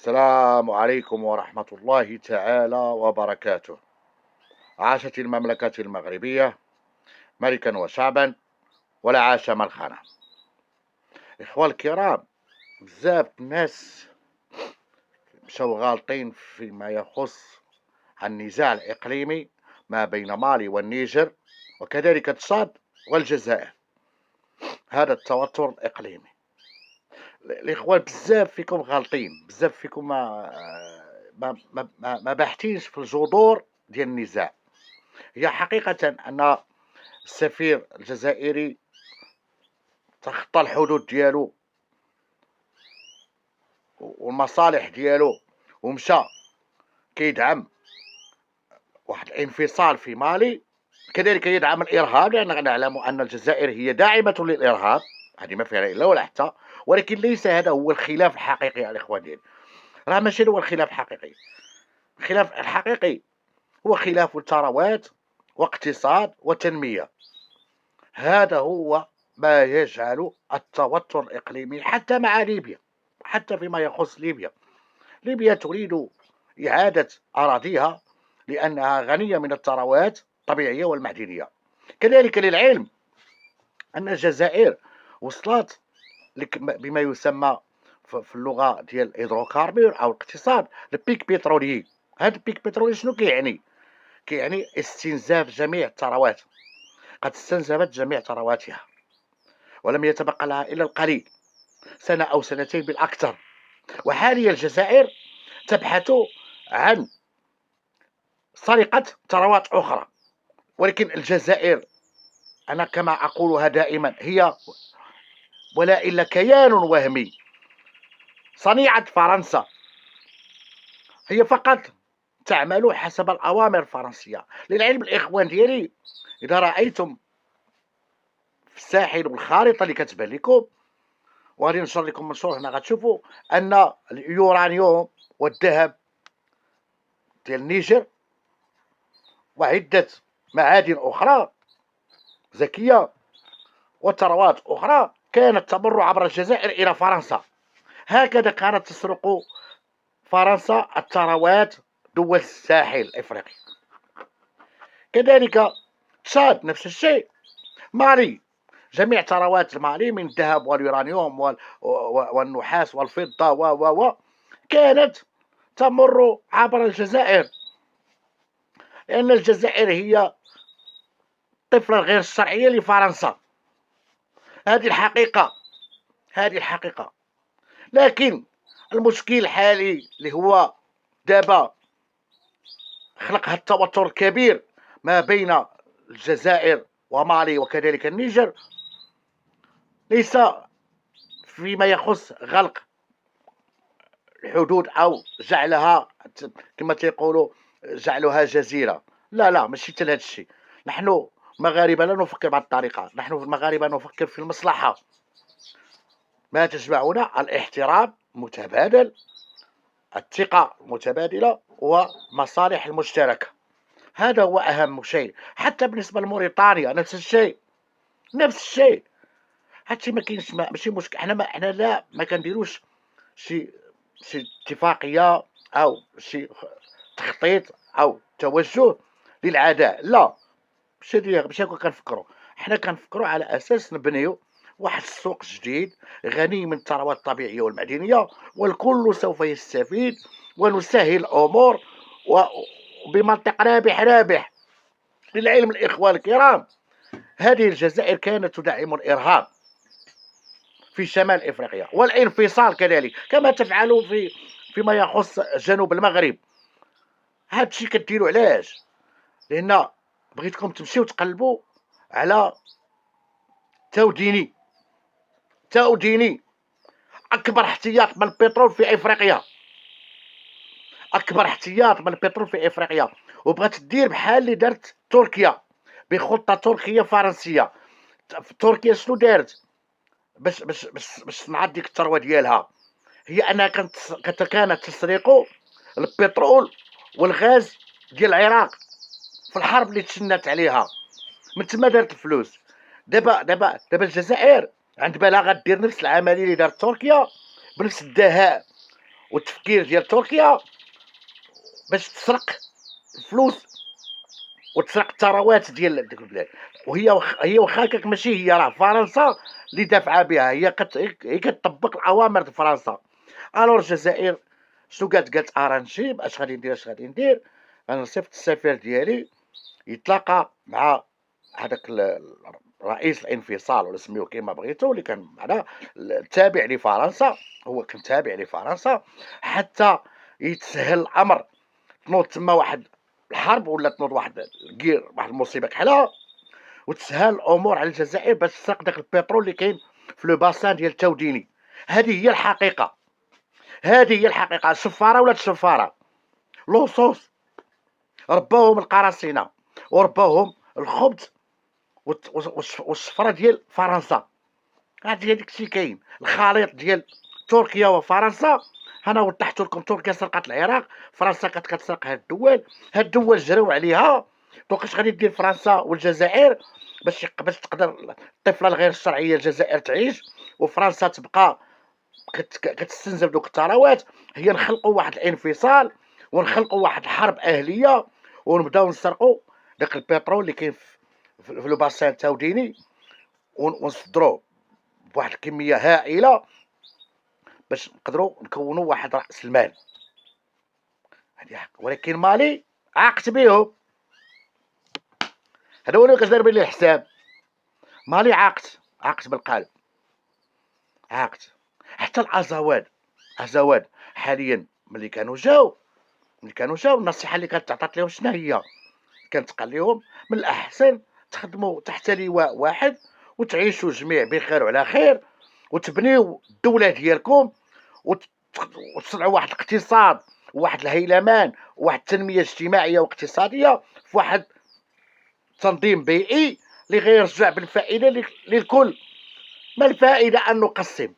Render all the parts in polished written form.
السلام عليكم ورحمة الله تعالى وبركاته. عاشت المملكة المغربية ملكا وشعبا، ولا عاش من خانه. إخوة الكرام، بزاف الناس مشاو غالطين فيما يخص النزاع الإقليمي ما بين مالي والنيجر، وكذلك تشاد والجزائر. هذا التوتر الإقليمي، الإخوان بزاف فيكم غالطين، بزاف فيكم ما باحثينش في الجذور ديال النزاع. هي حقيقة أن السفير الجزائري تخطى الحدود ديالو والمصالح ديالو، ومشى كيدعم واحد الانفصال في مالي، كذلك يدعم الإرهاب، لأننا نعلم أن الجزائر هي داعمة للإرهاب، هذه ما فيها إلا ولا حتى. ولكن ليس هذا هو الخلاف الحقيقي يا الإخوان ديالي، راه ماشي هو الخلاف الحقيقي. الخلاف الحقيقي هو خلاف الثروات واقتصاد وتنمية. هذا هو ما يجعل التوتر الإقليمي حتى مع ليبيا، حتى فيما يخص ليبيا. ليبيا تريد إعادة أراضيها لأنها غنية من الثروات الطبيعية والمعدنية. كذلك للعلم أن الجزائر وصلت بما يسمى في اللغة ديال الهيدروكاربور أو الاقتصاد البيك بترولي. هذا البيك بترولي شنو كيعني؟ كيعني استنزاف جميع الثروات. قد استنزفت جميع ثرواتها ولم يتبقى لها إلا القليل، سنة أو سنتين بالأكثر. وحاليا الجزائر تبحث عن سرقة ثروات أخرى. ولكن الجزائر، أنا كما أقولها دائما، هي ولا إلا كيان وهمي، صنيعة فرنسا. هي فقط تعمل حسب الأوامر الفرنسية. للعلم الإخوان ديالي، إذا رأيتم في الساحل والخارطة اللي كتبان لكم، وغادي نشر لكم منشور هنا، غتشوفوا أن اليورانيوم والذهب ديال النيجر وعدة معادن أخرى ذكية وثروات أخرى كانت تمر عبر الجزائر إلى فرنسا. هكذا كانت تسرق فرنسا الثروات دول الساحل الإفريقي. كذلك تشاد نفس الشيء، مالي جميع ثروات مالي من الذهب واليورانيوم والنحاس والفضة و كانت تمر عبر الجزائر، لأن الجزائر هي الطفلة الغير الشرعية لفرنسا. هذه الحقيقة، هذه الحقيقة. لكن المشكل الحالي اللي هو دابا خلق هذا التوتر الكبير ما بين الجزائر ومالي وكذلك النيجر، ليس فيما يخص غلق الحدود أو جعلها كما تيقولوا جعلها جزيرة. لا لا، ماشي حتى لهذا الشيء. نحن مغاربة لا نفكر بهذه الطريقة، نحن المغاربة نفكر في المصلحة. ما تجمعنا الاحترام المتبادل، الثقة المتبادلة، ومصالح المشتركة. هذا هو أهم شيء. حتى بالنسبة لموريتانيا نفس الشيء، نفس الشيء. هادشي ما كاينش، ماشي مشكل. حنا لا ما كنديروش شي اتفاقية أو شي تخطيط أو توجه للعداء، لا. ماشي هكا كنفكروا. حنا كنفكروا على أساس نبنيو واحد السوق جديد غني من الثروات الطبيعية والمعدنية، والكل سوف يستفيد، ونسهل الأمور وبمنطق رابح رابح. للعلم الإخوان الكرام، هذه الجزائر كانت تدعم الإرهاب في شمال إفريقيا والانفصال كذلك، كما تفعل فيما يخص جنوب المغرب. هذا الشيء كديروا علاش؟ لأن بغيتكم تمشيو تقلبوا على توديني. توديني أكبر احتياط من البترول في إفريقيا، أكبر احتياط من البترول في إفريقيا. وبغات دير بحال اللي دارت تركيا بخطة تركية فرنسية. تركيا شنو دارت باش تنعض ديك الثروة ديالها؟ هي أنها كانت تسرق البترول والغاز ديال العراق في الحرب اللي تشنات عليها، من تما دارت الفلوس. دابا الجزائر عند بالها غدير نفس العمليه اللي دارت تركيا بنفس الدهاء والتفكير ديال تركيا باش تسرق الفلوس وتسرق الثروات ديال ديك البلاد. هي واخا هكاك ماشي هي، راه فرنسا اللي دافعه بها، هي كتطبق الاوامر د فرنسا. الور الجزائر شنو قالت ارانجي اش غادي ندير؟ انا صيفط السفير ديالي يتلاقى مع هذاك رئيس الانفصال ولا سميوه كيما بغيتو، اللي كان معنا تابع لفرنسا، هو كان تابع لفرنسا، حتى يتسهل الامر، تنوض تما واحد الحرب ولا تنوض واحد المصيبه كحلها، وتسهل الامور على الجزائر باش تسرق داك البترول اللي كاين في لو باسان ديال تاوديني. هذه هي الحقيقه، هذه هي الحقيقه. الشفاره ولات شفاره، لصوص رباوهم القراصنه ورباوهم الخبز والشفره ديال فرنسا. هذيك الشيء كاين، الخليط ديال تركيا وفرنسا. انا وضحت لكم، تركيا سرقت العراق، فرنسا كتسرق هاد الدول جراو عليها. دوكاش غادي دير فرنسا والجزائر باش تقدر الطفله الغير الشرعيه الجزائر تعيش وفرنسا تبقى كتستنزف دوك الثروات؟ هي نخلقوا واحد الانفصال ونخلقوا واحد الحرب اهليه ونبداو نسرقوا داك البترول اللي كاين في لو باسان تاوديني ونصدروه بواحد الكميه هائله باش نقدروا نكونوا واحد راس المال. هذه حق. ولكن مالي عاقت بهم، هذا هو اللي كدير لي الحساب. مالي عاقت بالقلب، عاقت. حتى الازواد حاليا ملي كانوا جاو النصيحه اللي كانت تعطات لهم شنو هي؟ كانت قال لهم من الاحسن تخدموا تحت لواء واحد وتعيشوا جميع بخير وعلى خير، وتبنيو الدوله ديالكم وتصنعوا واحد الاقتصاد وواحد الهيلمان وواحد التنميه اجتماعيه واقتصاديه في واحد تنظيم بيئي اللي غيرجع بالفائده للكل. ما الفائده ان نقسم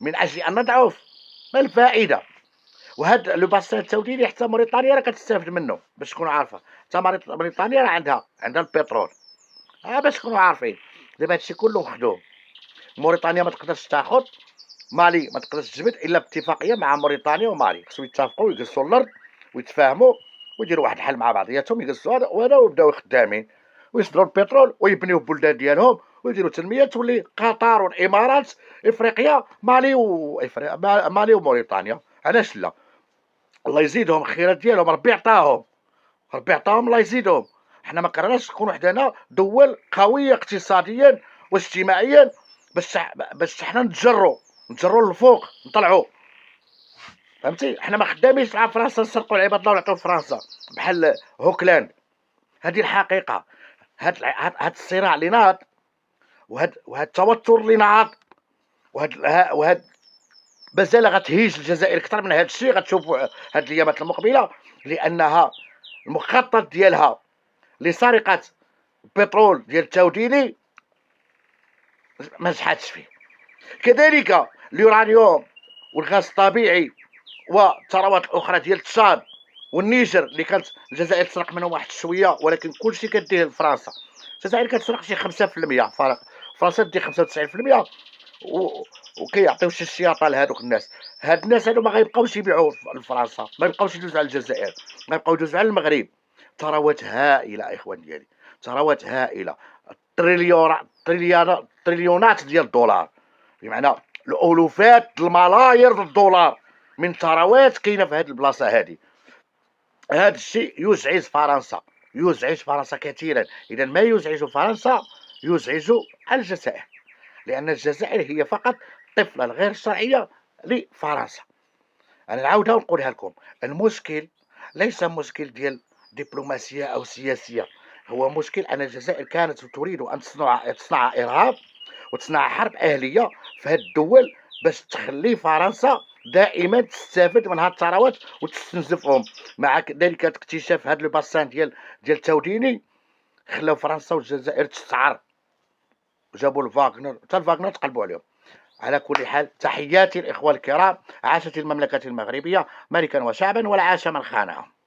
من اجل ان نضعف؟ ما الفائده؟ وهاد لو باسان التوديني حتى موريتانيا راه كتستافد منه، باش تكونوا عارفه. حتى موريتانيا راه عندها البترول، باش تكونوا عارفين. دابا هادشي كله مخدوم. موريتانيا ما تقدرش تاخذ، مالي ما تقدرش تجبد الا باتفاقيه مع موريتانيا ومالي. خصهم يتفقوا ويجلسوا الارض ويتفاهموا ويديروا واحد الحل مع بعضياتهم، يجلسوا وهذا ويبداو خدامين ويصدروا البترول ويبنيو البلدان ديالهم ويديروا تنميه. تولي قطر والامارات افريقيا مالي وموريتانيا. علاش لا؟ الله يزيدهم الخيرات ديالهم، ربي عطاهم الله يزيدهم. حنا ما قررناش نكونوا حدانا دول قويه اقتصاديا واجتماعيا باش حنا نتجروا للفوق نطلعوا. فهمتي؟ حنا ما خدامينش مع فرنسا نسرقوا العباد الله ونعطيو لفرنسا بحال هوكلاند. هذه الحقيقه. هاد الصراع اللي ناض وهاد التوتر اللي ناض وهاد مازال غتهيج الجزائر اكثر من هذا الشيء. غتشوفوا هاد الايامات المقبله، لانها المخطط ديالها لسرقه البترول ديال التاوديني ما نجحاتش فيه. كذلك اليورانيوم والغاز الطبيعي والثروات الاخرى ديال تشاد والنيجر اللي كانت الجزائر تسرق منهم واحد شويه، ولكن كلشي كديه لفرنسا. الجزائر كتسرق شي 5%، فرنسا تدي 95%، وكيعطيو شي الشياطه لهذوك الناس. هاد الناس هادو ما غيبقاوش يبيعوا لفرنسا، ما يبقاوش يدوزوا على الجزائر، غيبقاو يدوزوا على المغرب. ثروات هائله اخوان ديالي، ثروات هائله. تريليونات ديال الدولار، بمعنى الالوفات الملايير ديال الدولار من ثروات كاينه في هذه البلاصه هذه. هذا الشيء يزعج فرنسا كثيرا. اذا ما يزعج فرنسا يزعج الجزائر، لان الجزائر هي فقط الطفله الغير شرعيه لفرنسا. انا نعاودها ونقولها لكم، المشكل ليس مشكل ديال دبلوماسيه او سياسيه، هو مشكل ان الجزائر كانت تريد ان تصنع ارهاب وتصنع حرب اهليه في هذه الدول باش تخلي فرنسا دائما تستافد من هذه الثروات وتستنزفهم. مع ذلك اكتشاف هذا الباسان ديال تاوديني خلاو فرنسا والجزائر تستعر، جابوا الفاغنر، حتى الفاغنر تقلبوا عليهم. على كل حال، تحياتي الاخوه الكرام، عاشت المملكه المغربيه ملكا وشعبا، ولا عاش من خانها.